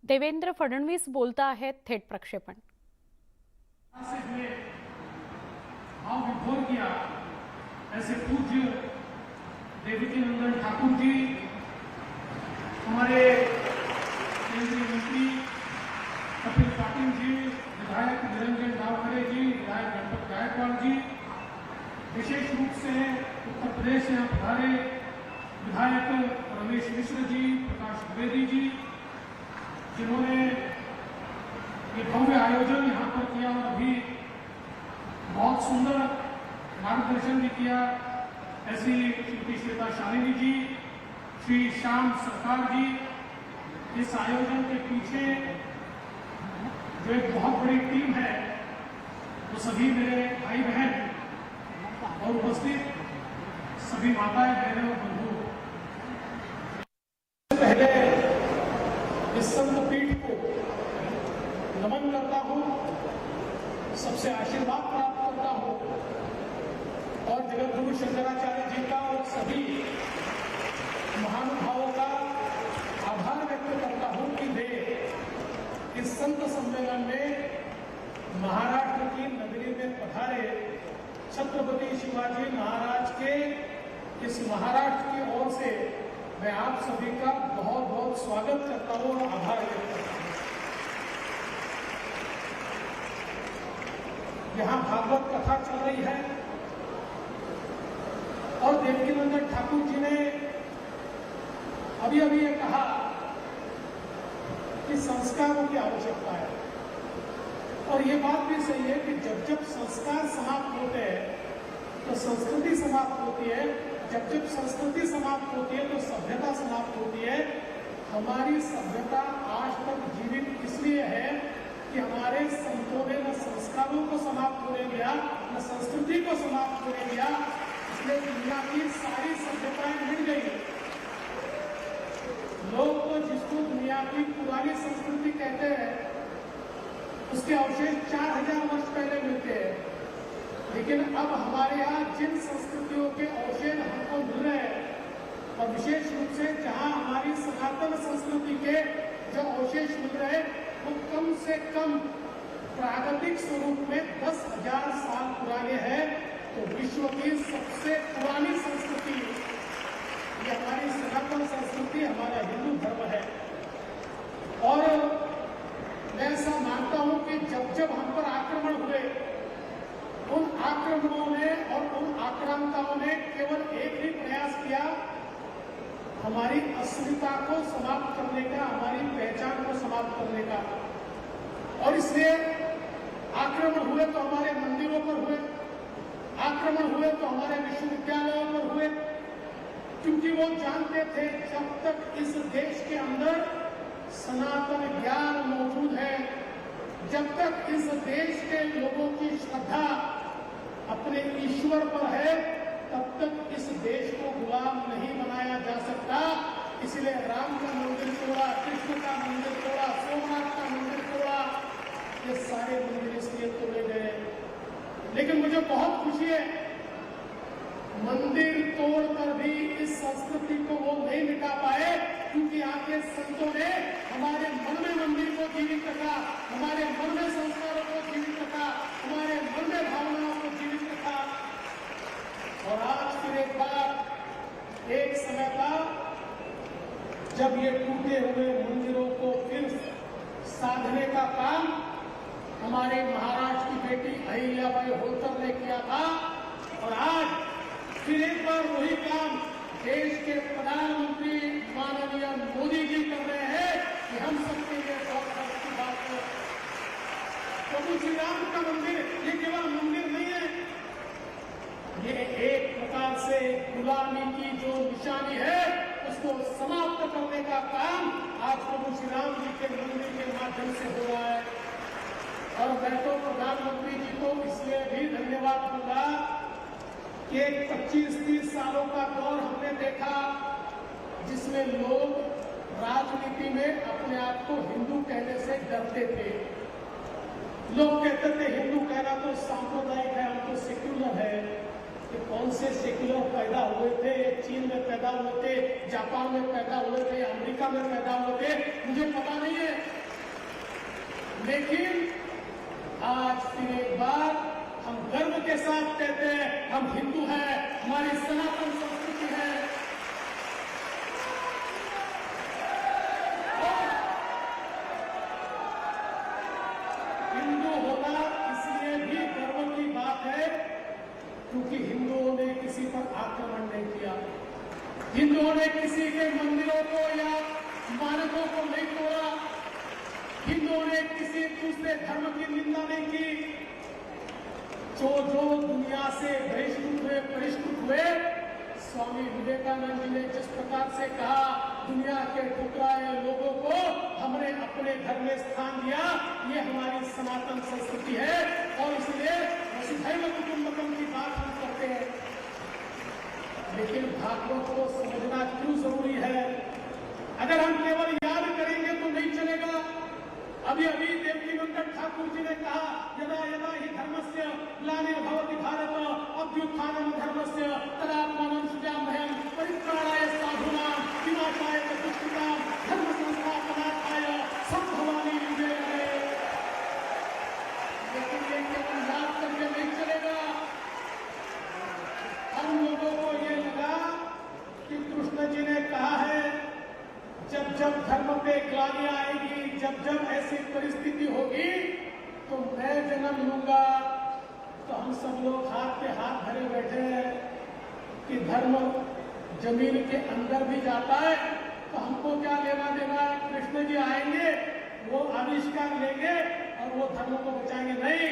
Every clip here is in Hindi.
देवेंद्र फडणवीस बोलता है थेट प्रक्षेपण। भाव विभोर किया ऐसे पूज्य देवकी नंदन ठाकुर जी, हमारे केंद्रीय मंत्री कपिल पाटिल जी, विधायक निरंजन डावखरे जी, विधायक गणपत गायकवाड़ जी, विशेष रूप से उत्तर प्रदेश से यहाँ पधारे विधायक रमेश मिश्र जी, प्रकाश द्विवेदी जी, जिन्होंने ये भव्य आयोजन यहाँ पर किया और अभी बहुत सुंदर मार्गदर्शन भी किया। ऐसी श्रीमती श्वेता शालिनी जी, श्री श्याम सरकार जी, इस आयोजन के पीछे जो एक बहुत बड़ी टीम है वो सभी मेरे भाई बहन और उपस्थित सभी माताएं बहनें और बंधु। पहले इस संत पीठ को नमन करता हूं, सबसे आशीर्वाद प्राप्त करता हूं और जगत गुरु शंकराचार्य जी का और सभी महानुभावों का आभार व्यक्त करता हूं कि वे इस संत सम्मेलन में महाराष्ट्र की नगरी में पधारे छत्रपति शिवाजी महाराज के इस महाराष्ट्र की ओर से मैं आप सभी का बहुत बहुत स्वागत करता हूं और आभार व्यक्त करता हूं। यहां भागवत कथा चल रही है और देवकी नंदन ठाकुर जी ने अभी अभी ये कहा कि संस्कारों की आवश्यकता है और ये बात भी सही है कि जब जब संस्कार समाप्त होते हैं तो संस्कृति समाप्त होती है, जब जब संस्कृति समाप्त होती है तो सभ्यता समाप्त होती है। हमारी सभ्यता आज तक जीवित इसलिए है कि हमारे संतों ने न संस्कारों को समाप्त होने दिया न संस्कृति को समाप्त होने दिया, इसलिए दुनिया की सारी सभ्यताएं मिट गई। लोग तो जिसको दुनिया की पुरानी संस्कृति कहते हैं उसके अवशेष 4000 वर्ष पहले मिलते हैं, लेकिन अब हमारे यहाँ जिन संस्कृतियों के अवशेष हमको मिल रहे हैं और विशेष रूप से जहाँ हमारी सनातन संस्कृति के जो अवशेष मिल रहे हैं वो कम से कम प्राकृतिक स्वरूप में 10,000 साल पुराने हैं। तो विश्व की सबसे पुरानी संस्कृति ये हमारी सनातन संस्कृति, हमारा हिंदू धर्म है। और मैं ऐसा मानता हूं कि जब जब हम पर आक्रमण हुए उन आक्रमणों ने और उन आक्रांताओं ने केवल एक ही प्रयास किया, हमारी अस्मिता को समाप्त करने का, हमारी पहचान को समाप्त करने का। और इसलिए आक्रमण हुए तो हमारे मंदिरों पर हुए, आक्रमण हुए तो हमारे विश्वविद्यालयों पर हुए, क्योंकि वो जानते थे जब तक इस देश के अंदर सनातन ज्ञान मौजूद है, जब तक इस देश के लोगों की श्रद्धा अपने ईश्वर पर है, तब तक इस देश को गुलाम नहीं बनाया जा सकता। इसलिए राम का मंदिर तोड़ा, कृष्ण का मंदिर तोड़ा, सोमनाथ का मंदिर तोड़ा, ये सारे मंदिर इसलिए तोड़े गए। लेकिन मुझे बहुत खुशी है, मंदिर तोड़कर भी इस संस्कृति को वो नहीं मिटा पाए, क्योंकि यहाँ के संतों ने हमारे मन में मंदिर को जीवित रखा, हमारे मन में संस्कारों को जीवित रखा, हमारे मन में भावनाओं को जीवित रखा। और आज फिर एक बार एक समय था जब ये टूटे हुए मंदिरों को फिर साधने का काम हमारे महाराष्ट्र की बेटी अहिल्याबाई होलकर ने किया था। और आज फिर एक बार वही काम देश के प्रधानमंत्री माननीय मोदी जी कर रहे हैं कि हम सबके लिए बहुत गर्व की बात है। प्रभु श्री राम का मंदिर ये केवल मंदिर नहीं है, ये एक प्रकार से गुलामी की जो निशानी है उसको समाप्त करने का काम आज प्रभु श्री राम जी के मंदिर के माध्यम से हो रहा है। और मैं तो प्रधानमंत्री जी को इसलिए भी धन्यवाद दूंगा कि 25-30 सालों का दौर हमने देखा जिसमें लोग राजनीति में अपने आप को हिंदू कहने से डरते थे। लोग कहते थे हिंदू कहना तो सांप्रदायिक है, हम तो सेक्युलर है। कि कौन से सेक्युलर पैदा हुए थे, चीन में पैदा हुए थे, जापान में पैदा हुए थे, अमेरिका में पैदा हुए थे, मुझे पता नहीं है। लेकिन आज फिर एक बार हम गर्व के साथ कहते हैं हम हिंदू हैं, हमारी सनातन संस्कृति है। हिंदू होना इसलिए भी गर्व की बात है क्योंकि हिंदुओं ने किसी पर आक्रमण नहीं किया, हिंदुओं ने किसी के मंदिरों को या मानकों को नहीं तोड़ा, हिंदुओं ने किसी दूसरे धर्म की निंदा नहीं की। जो दुनिया से बहिष्कृत हुए, स्वामी विवेकानंद जी ने जिस प्रकार से कहा दुनिया के ठुकराए लोगों को हमने अपने घर में स्थान दिया, ये हमारी सनातन संस्कृति है और इसलिए वसुधैव कुटुंबकम की बात हम करते हैं। लेकिन भागवत को समझना क्यों जरूरी है? अगर हम केवल याद करेंगे तो नहीं चलेगा। अभी देवकीनंदन ठाकुर जी ने कहा यदा यदा ही धर्मस्य ग्लानिर्भवति भारत अभ्युत्थानं धर्मस्य तदात्मानं सृजाम्यहं परित्राणाय साधूनां विनाशाय च दुष्कृतां धर्म संस्थापनार्थाय संभवामि युगे युगे। लेकिन ये केवल याद करके नहीं चलेगा। हम लोगों को ये लगा कि कृष्ण जी ने कहा है जब जब धर्म पे ग्लानि आएगी, जब जब ऐसी परिस्थिति होगी तो मैं जन्म लूंगा। तो हम सब लोग हाथ पे हाथ धरे बैठे हैं कि धर्म जमीन के अंदर भी जाता है तो हमको क्या लेना देना है? कृष्ण जी आएंगे, वो आविष्कार लेंगे और वो धर्म को बचाएंगे। नहीं,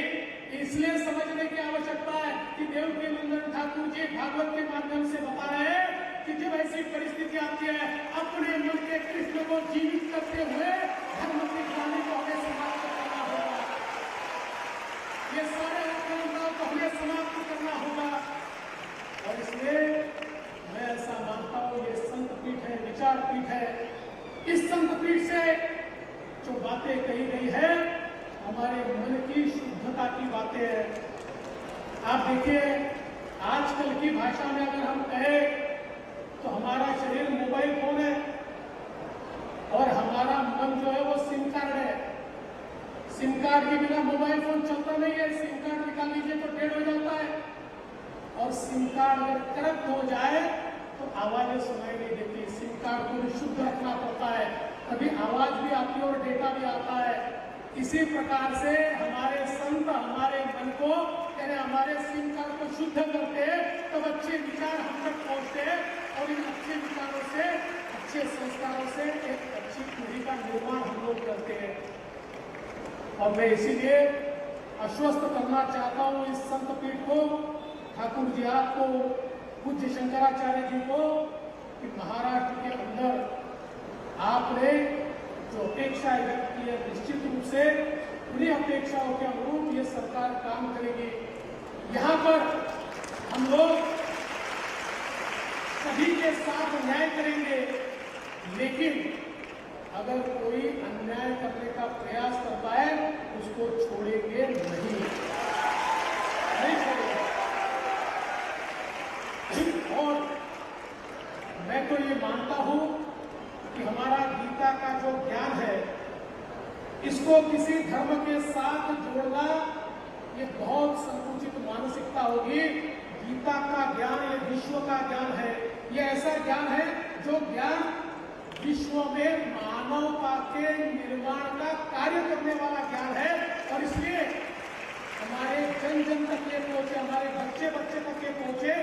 इसलिए समझने की आवश्यकता है कि देवकीनंदन ठाकुर जी भागवत के माध्यम से बता रहे हैं कि जब ऐसी परिस्थिति आती है अपने मन के कृष्ण को जीवित करते हुए धर्म की ग्लानि को हमें समाप्त करना होगा। ये सारे आक्रमणों को हमें समाप्त करना होगा। और इसलिए मैं ऐसा मानता हूं ये संत पीठ है, विचार पीठ है। इस संत पीठ से जो बातें कही गई है हमारे मन की शुद्धता की बातें हैं। आप देखिए आजकल की भाषा में अगर हम कहें तो हमारा शरीर मोबाइल फोन है और हमारा मन जो है वो सिम कार्ड है। सिम कार्ड के बिना मोबाइल फोन चलता नहीं है। सिम कार्ड निकाल लीजिए तो डेड हो जाता है और सिम कार्ड अगर करप्ट हो जाए तो आवाजें सुनाई नहीं देती। सिम कार्ड को शुद्ध रखना पड़ता है, तभी आवाज भी आती है और डेटा भी आता है। इसी प्रकार से हमारे संत हमारे मन को यानी हमारे सिम कार्ड को शुद्ध करते हैं तब अच्छे विचार हम तक पहुंचते हैं और इन अच्छे विचारों से अच्छे संस्कारों से एक अच्छी पीढ़ी का निर्माण हम लोग करते हैं। और मैं इसीलिए आश्वस्त करना चाहता हूं इस संत पीठ को, ठाकुर जी आपको, पूज्य शंकराचार्य जी को कि महाराष्ट्र के अंदर आपने जो अपेक्षा व्यक्त की है निश्चित रूप से उन्हीं अपेक्षाओं के अनुरूप ये सरकार काम करेगी। यहाँ पर हम लोग सभी के साथ न्याय करेंगे, लेकिन अगर कोई अन्याय करने का प्रयास करता है उसको छोड़ेंगे नहीं छोड़ेंगे। और मैं तो ये मानता हूं कि हमारा गीता का जो ज्ञान है इसको किसी धर्म के साथ जोड़ना ये बहुत संकुचित मानसिकता होगी। गीता का ज्ञान ये विश्व का ज्ञान है, ये ऐसा ज्ञान है जो ज्ञान विश्व में मानवता के निर्माण का कार्य करने वाला ज्ञान है। और इसलिए हमारे जन जन तक ये पहुंचे, हमारे बच्चे बच्चे तक ये पहुंचे,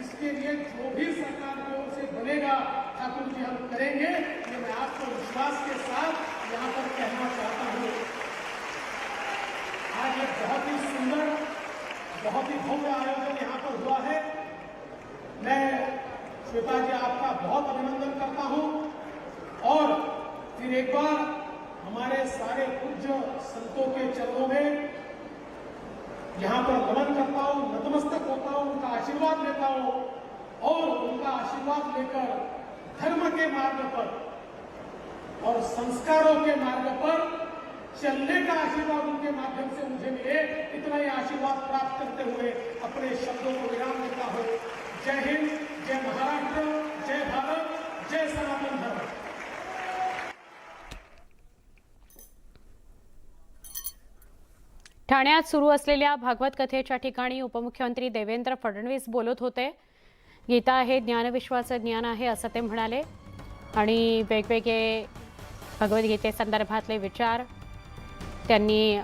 इसके लिए जो भी सरकार की ओर से बनेगा ठाकुर जी हम करेंगे। ये मैं आपको विश्वास के साथ यहाँ पर कहना चाहता हूँ। आज एक बहुत ही सुंदर, बहुत ही भव्य आयोजन यहाँ पर हुआ है। मैं श्वेता जी आपका बहुत अभिनंदन करता हूँ और फिर एक बार हमारे सारे पूज्य संतों के चरणों में यहाँ पर नमन करता हूँ, नतमस्तक होता हूँ, उनका आशीर्वाद लेता हूँ और उनका आशीर्वाद लेकर धर्म के मार्ग पर और संस्कारों के मार्ग पर चलने का आशीर्वाद उनके माध्यम से मुझे मिले, इतना ही आशीर्वाद प्राप्त करते हुए अपने शब्दों को विराम देता हूँ। जय हिंद, जय महाराष्ट्र, जय भारत, जय सनातन धर्म। ठाण्यात सुरू असलेल्या भागवत कथेच्या ठिकाणी उपमुख्यमंत्री देवेंद्र फडणवीस बोलत होते. गीता हे ज्ञानविश्वाचं ज्ञान आहे असं ते म्हणाले आणि वेगवेगळे भगवद्गीतेसंदर्भातले विचार त्यांनी